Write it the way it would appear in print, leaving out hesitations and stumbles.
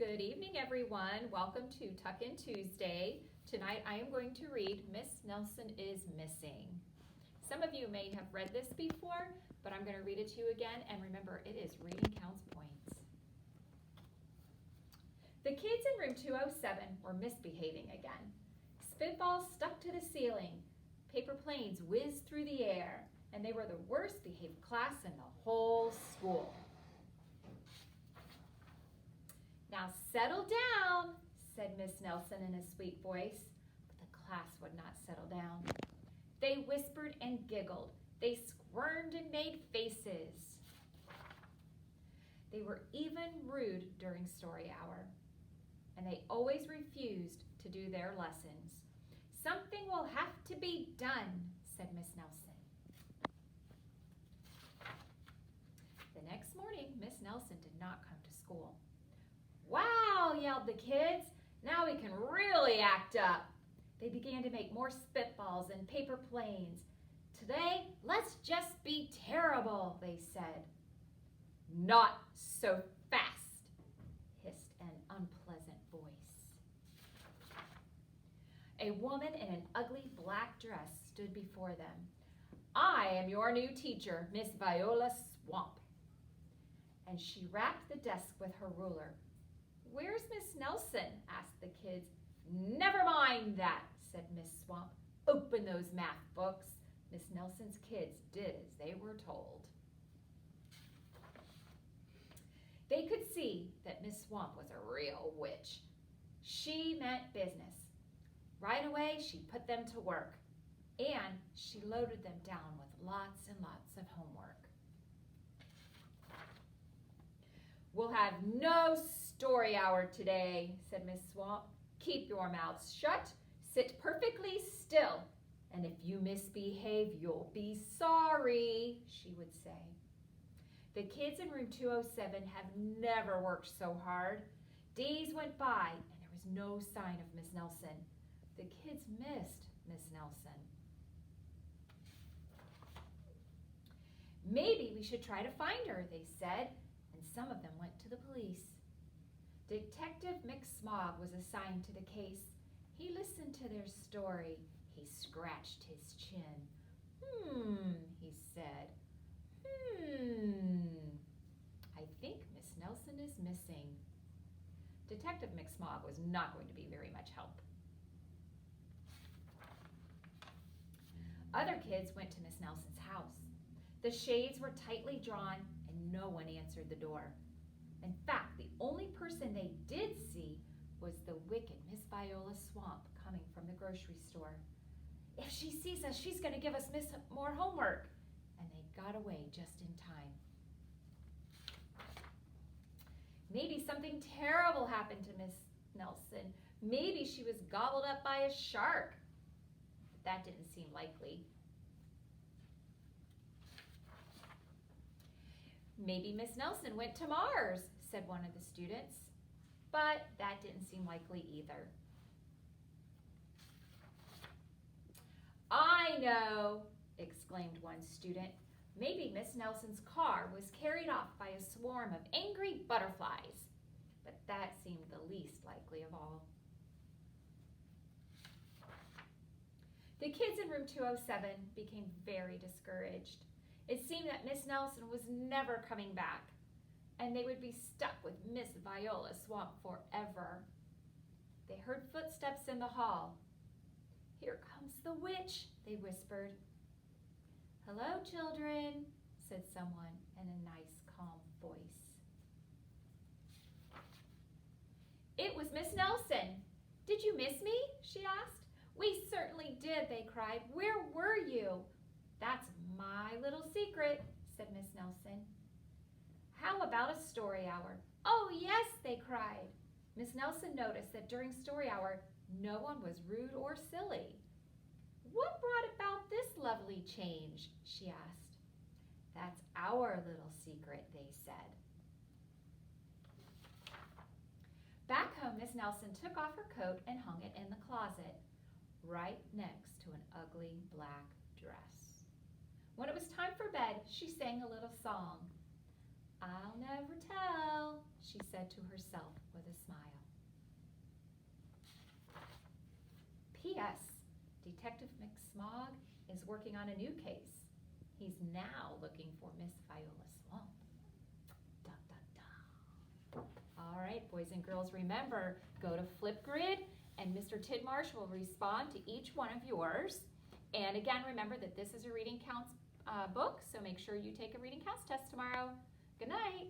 Good evening, everyone. Welcome to Tuck In Tuesday. Tonight I am going to read Miss Nelson is Missing. Some of you may have read this before, but I'm going to read it to you again, and remember, it is reading counts points. The kids in room 207 were misbehaving again. Spitballs stuck to the ceiling, paper planes whizzed through the air, and they were the worst behaved class in the whole school. "Now settle down," said Miss Nelson in a sweet voice, but the class would not settle down. They whispered and giggled. They squirmed and made faces. They were even rude during story hour, and they always refused to do their lessons. "Something will have to be done," said Miss Nelson. The next morning, Miss Nelson did not come to school. "Wow," yelled the kids. "Now we can really act up." They began to make more spitballs and paper planes. "Today, let's just be terrible," they said. "Not so fast," hissed an unpleasant voice. A woman in an ugly black dress stood before them. "I am your new teacher, Miss Viola Swamp." And she rapped the desk with her ruler. "Where's Miss Nelson?" asked the kids. "Never mind that," said Miss Swamp. "Open those math books." Miss Nelson's kids did as they were told. They could see that Miss Swamp was a real witch. She meant business. Right away, she put them to work, and she loaded them down with lots and lots of homework. "We'll have no story hour today," said Miss Swamp. "Keep your mouths shut, sit perfectly still, and if you misbehave, you'll be sorry," she would say. The kids in room 207 have never worked so hard. Days went by, and there was no sign of Miss Nelson. The kids missed Miss Nelson. "Maybe we should try to find her," they said, and some of them went to the police. Detective McSmog was assigned to the case. He listened to their story. He scratched his chin. He said. I think Miss Nelson is missing." Detective McSmog was not going to be very much help. Other kids went to Miss Nelson's house. The shades were tightly drawn, and no one answered the door. In fact, the only person they did see was the wicked Miss Viola Swamp coming from the grocery store. "If she sees us, she's going to give us more homework." And they got away just in time. Maybe something terrible happened to Miss Nelson. Maybe she was gobbled up by a shark. But that didn't seem likely. "Maybe Miss Nelson went to Mars," said one of the students. But that didn't seem likely either. "I know," exclaimed one student. "Maybe Miss Nelson's car was carried off by a swarm of angry butterflies." But that seemed the least likely of all. The kids in room 207 became very discouraged. It seemed that Miss Nelson was never coming back, and they would be stuck with Miss Viola Swamp forever. They heard footsteps in the hall. "Here comes the witch," they whispered. "Hello, children," said someone in a nice, calm voice. It was Miss Nelson. "Did you miss me?" she asked. "We certainly did," they cried. "Where were you?" "That's my little secret," said Miss Nelson. "How about a story hour?" "Oh, yes," they cried. Miss Nelson noticed that during story hour, no one was rude or silly. "What brought about this lovely change?" she asked. "That's our little secret," they said. Back home, Miss Nelson took off her coat and hung it in the closet, right next to an ugly black dress. When it was time for bed, she sang a little song. "I'll never tell," she said to herself with a smile. P.S. Detective McSmog is working on a new case. He's now looking for Miss Viola Swamp. Dun, dun, dun. All right, boys and girls, remember, go to Flipgrid, and Mr. Tidmarsh will respond to each one of yours. And again, remember that this is a reading counts book, so make sure you take a reading counts test tomorrow. Good night.